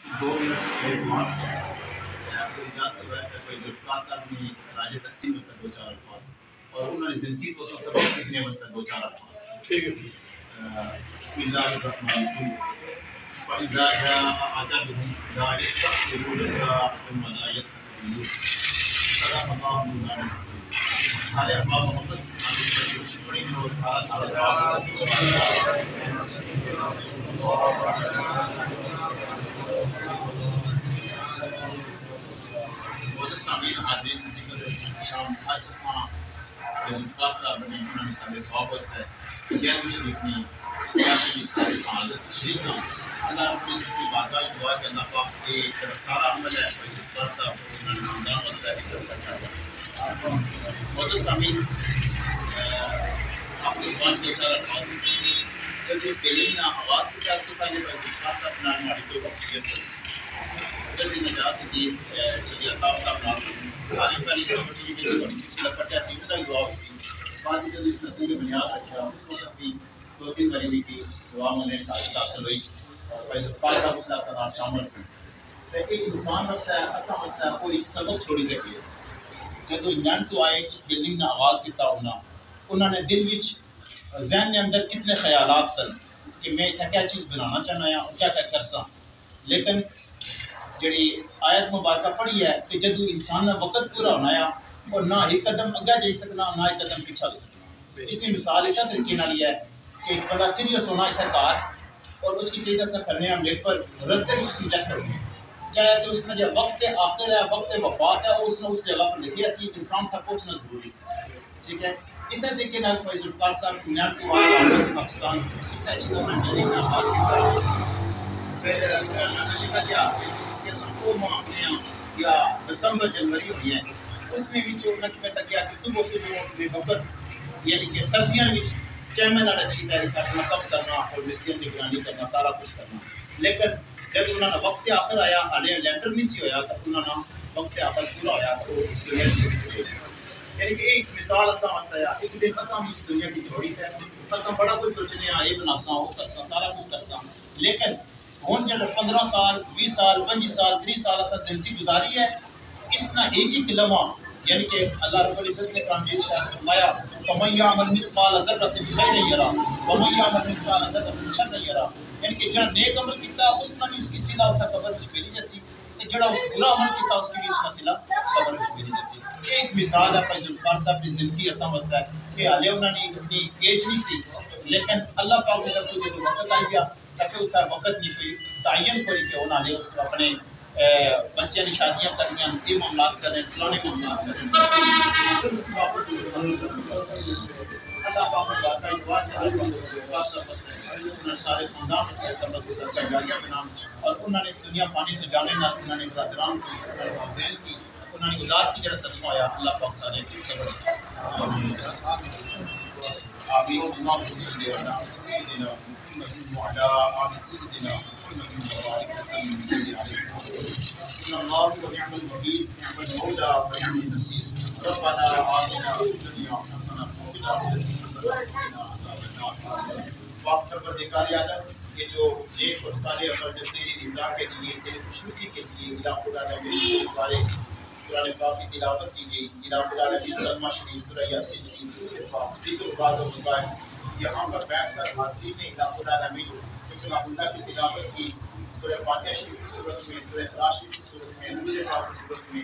دو minute ایک marks ہے اجازت ہوا ہے کوئی ذوالفقار صاحب نے راج تقسیم واسطے دو چار الفاظ اور انہوں نے زندگی کو سب سیکھنے واسطے دو چار الفاظ. ٹھیک ہے. بسم اللہ الرحمن الرحیم. فَإِذَا جَاءَ أَجَلُهُمْ لَا يَسْتَأْخِرُونَ سَاعَةً وَلَا يَسْتَقْدِمُونَ. صدق اللہ مولانا العظیم. سارے احباب محمد کی خوشی پڑی اور سارا بہت سامعین حاضرین ذکر شام آج اساں ذوالفقار صاحب نے انہوں نے سارے ثواب واسطے 11ویں شریف میں اس بات کی سارے سعادت شریف کا اللہ رب العزت کی بارگاہ میں دعا کہ اللہ پاک کے سارا عمل ہے ذوالفقار صاحب کو خاندان واسطے اس طرح چاہتا ہے. بہت سامعین آپ کو بات دو چار الفاظ جب اس بلڈنگ نے آواز کی جاز تو پہلے ذوالفقار صاحب نے ہماری کوئی وقتیت کری جلدی نجات دی جلدی عطاف صاحب ناظرین ساری پہلی کمیٹی کی جو بڑی سلسلہ پٹیا سی اس کا دعا ہوئی سی بعد میں جب اس نصیب میں بنیاد رکھا اس وقت بھی دو تین باری بھی کی دعا میں ساتھ حاصل ہوئی اور ذوالفقار صاحب اس ساتھ شامل سے ایک انسان واسطے ایسا واسطے وہ ایک سبق چھوڑی رکھی ہے جب انگلینڈ تو آئے اس بلڈنگ نے آواز کیتا ہونا انہوں نے دل وچ ذہن کے اندر کتنے خیالات سن کہ میں اتنا کیا چیز بنانا چاہنا یا کیا کیا کر سا لیکن جڑی آیت مبارکہ پڑھی ہے کہ جدو انسان کا وقت پورا ہونا ہے اور نہ ایک قدم اگے جائی سکنا نہ ایک قدم پیچھا بھی سکنا. اس کی مثال اسی طریقے نال ہے کہ ایک بڑا سیریس ہونا اتنا کار اور اس کی چیز ایسا کرنے ہم لیٹ پر رستے میں اس کی ڈیتھ ہوگی کیا ہے کہ اس نے جو وقت آخر ہے وقت وفات ہے وہ اس نے اس جگہ پر لکھی ایسی انسان تک پہنچنا ضروری ہے. ٹھیک ہے. اسی طریقے نال فیض ذوالفقار صاحب انگلینڈ تو آئے واپس پاکستان اتنا اچھی طرح بلڈنگ میں آواز کیا پھر لکھا کیا اس کے سب کو معاملے یا دسمبر جنوری ہوئی ہیں اس میں بھی انہوں نے پتہ کیا کہ صبح صبح میں وقت یعنی کہ سردیاں میں چیمن اور اچھی طرح اپنا کب کرنا اور مستریوں کی نگرانی کرنا سارا کچھ کرنا لیکن جب انہوں نے وقت آخر آیا حالے لینٹر نہیں سی ہویا تو انہوں نے وقت آخر پورا ہویا تو اس دنیا کی یعنی کہ ایک مثال اساں واسطے ہے ایک دن اساں اس دنیا کی چھوڑی ہے اساں بڑا کچھ سوچنے ہیں یہ بناساں وہ کرساں سارا کچھ کرساں لیکن ہوں جب 15 سال 20 سال 25 سال 30 سال ایسا زندگی گزاری ہے اس نہ ایک ہی کلمہ یعنی کہ اللہ رب العزت نے قرآن میں ارشاد فرمایا فَمَن يَعْمَلْ مِثْقَالَ ذَرَّةٍ خَيْرًا يَرَهُ وَمَن يَعْمَلْ مِثْقَالَ ذَرَّةٍ شَرًّا يَرَهُ یعنی کہ جڑا نیک عمل کیتا اس نے بھی اس کی صلہ اتھا قبر وچ ملی جیسی تے جڑا اس برا عمل کیتا اس کی بھی اس نے صلہ قبر وچ ملی جیسی. ایک مثال ہے فیض ذوالفقار صاحب کی زندگی اساں واسطے کہ حالے انہوں نے اپنی ایج نہیں سی لیکن اللہ پاک نے طرف جو وقت آئی گیا تاکہ اتنا وقت نہیں کوئی تعین کوئی کہ انہوں نے اس اپنے بچے نے شادیاں کرنیاں یہ معاملات کریں فلانے معاملات کریں اللہ پاک نے باقاعدہ دعا کہ سارے خاندان سے سبق صدقہ جاریہ بنا اور انہوں نے اس دنیا پانی تو جانے نہ انہوں نے برادران کی والدین کی انہوں نے اولاد کی جڑا صدقہ آیا اللہ پاک سارے کی صبر آمین اللهم صل على سيدنا محمد وعلى آل سيدنا محمد وبارك وسلم عليه حسبنا الله ونعم الوكيل نعم المولى ونعم النصير ربنا آتنا في الدنيا حسنة وفي الآخرة حسنة وقنا عذاب النار. پاک پروردگار عالم یہ جو نیک اور صالح عمل جو تیری رضا کے لیے تیری خوشنودی کے لیے الہ العالمین بارے قرآن پاک کی تلاوت کی گئی الہ العالمین کلمہ شریف سورہ یاسین شریف پاک ذکر بعد و مصائب یہاں پر بیٹھ کر حاضرین نے الہ العالمین جو کلام اللہ کی تلاوت کی سورہ فاتحہ شریف کی صورت میں سورہ اخلاص شریف کی صورت میں نور پاک کی صورت میں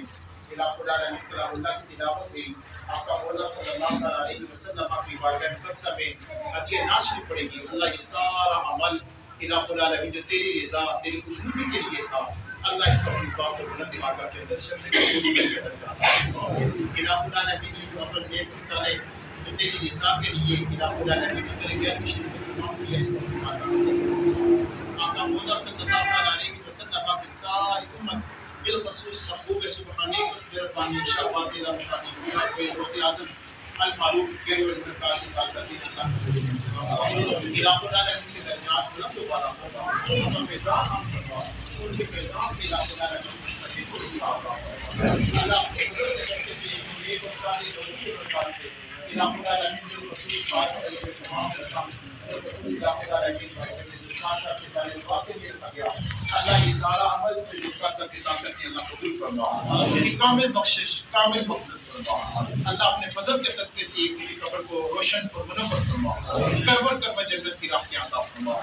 الہ العالمین کلام اللہ کی تلاوت کی آقا مولا صلی اللہ علیہ وسلم کی بارگاہ مقدسہ میں ہدیہ ناز شریف پڑے گی. اللہ یہ سارا عمل الہ العالمین جو تیری رضا تیری خوشنودی کے لیے تھا اللہ اس پر پاک کو بلند مقام کے اندر شرف قبول کے لیے درجات الہ العالمین جو عمل نیک صالح جو تیری رضا کے لیے الہ العالمین جو تیرے غیر مشرک کے تمام کیا اس کو ماتا آقا مولا صلی اللہ علیہ وسلم کی ساری امت بالخصوص محبوب سبحانی ربانی شہباز رحمانی غوث اعظم المعروف غیر ولی سرکار کی سالگرد الہ العالمین کے درجات بلند و بالا ہوگا ہم فیضان ہم فرما ان کے فیضان سے الہ العالمین کی سکے کو حساب اللہ حضور کے سکتے سے ایک اور ساری لوگوں کی برکات سے الہ العالمین جو خصوص بات کرے گے تمام رکھا خصوص الہ العالمین خاصہ کے سارے سواب کے لیے رکھا گیا. اللہ یہ سارا عمل ساتھ ساتھ کے ساتھ کرتے ہیں اللہ قبول فرما، یعنی کامل بخشش کامل مغفرت فرما، اللہ اپنے فضل کے صدقے سے میری قبر کو روشن اور منور فرما، کربر کربر جنت کی راہ عطا فرما۔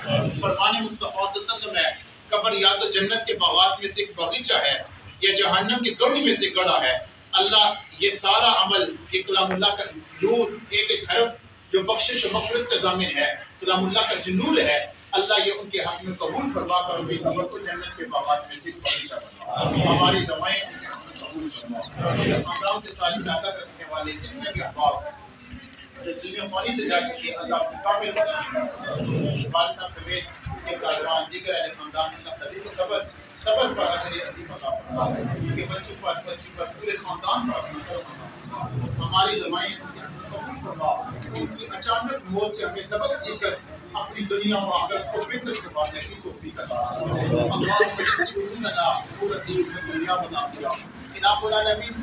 فرمان مصطفیٰ صلی اللہ علیہ وسلم ہے قبر یا تو جنت کے باغات میں سے ایک باغیچہ ہے یا جہنم کے گڑھوں میں سے گڑھا ہے۔ اللہ یہ سارا عمل یہ کلام اللہ کا نور، ایک ایک حرف جو بخشش و مغفرت کا ضامن ہے، کلام اللہ کا جو نور ہے، اللہ یہ ان کے حق میں قبول فرما کر ان کی قبر کو جنت کے باغات میں سے باغیچہ بنا، ہماری دعائیں ان کے حق میں قبول فرما۔ خاندان کے ساتھ تعلق رکھنے والے جتنے بھی احباب اس دنیا فانی سے جا چکے اللہ اپنے کامل بخشش فرما، والد صاحب سمیت کے برادران دیگر اہل خاندان اللہ سبھی کو صبر پر اجر عظیم عطا فرما، ان کے بچوں پر پورے خاندان پر اپنا کرم عطا فرما، ہماری دعائیں ان کے حق میں قبول فرما۔ ان کی اچانک موت سے ہمیں سبق سیکھ کر اپنی دنیا و آخرت کو بہتر سے بانٹنے کی توفیق عطا فرما۔ اللہم یسر لنا امور الدین والدنیا والآخرہ۔ الہ العالمین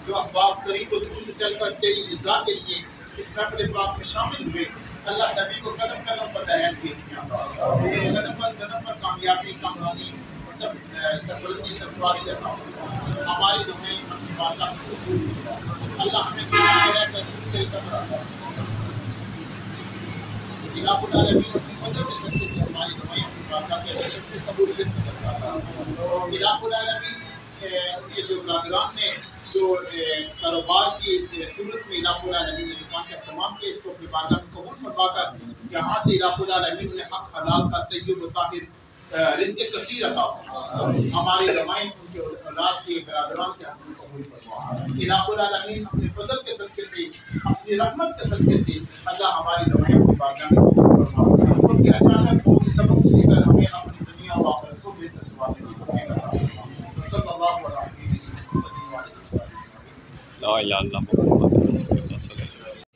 جو احباب قریب و دور سے چل کر تیری رضا کے لیے اس محفل پاک میں شامل ہوئے، اللہ سبھی کو قدم قدم پر دہل کی اس میں قدم پر کامیابی کامرانی اور سربلندی سرفرازی عطا فرما۔ ہماری دعائیں اپنی بارگاہ میں قبول فرما، اللہ ہمیں دنیا میں رہ کر تیری قبر عطا فرما۔ الہ العالمین اپنی فضل کے صدقے سے ہماری دعائیں اپنی بارگاہ کے رشد سے قبولیت عطا فرما۔ الہ العالمین ان کے جو برادران نے جو کاروبار کی صورت میں الہ العالمین نے دکان کا اہتمام کیا، اس کو اپنی بارگاہ میں قبول فرما کر یہاں سے الہ العالمین نے حق حلال کا طیب و طاہر رزق کثیر عطا فرما۔ ہماری دعائیں ان کے اولاد کے برادران کے حق میں قبول فرما۔ الہ العالمین اپنے فضل کے صدقے سے اپنی رحمت کے صدقے سے اللہ ہماری دعائیں اپنی بارگاہ میں قبول فرما۔ ان کے اچانک موت سے سبق سیکھ کر ہمیں اپنی دنیا و آخرت کو بہتر سنوارنے کی توفیق عطا فرما۔ صلی اللہ علیہ وسلم۔ لا الہ الا اللہ محمد رسول اللہ صلی اللہ علیہ وسلم۔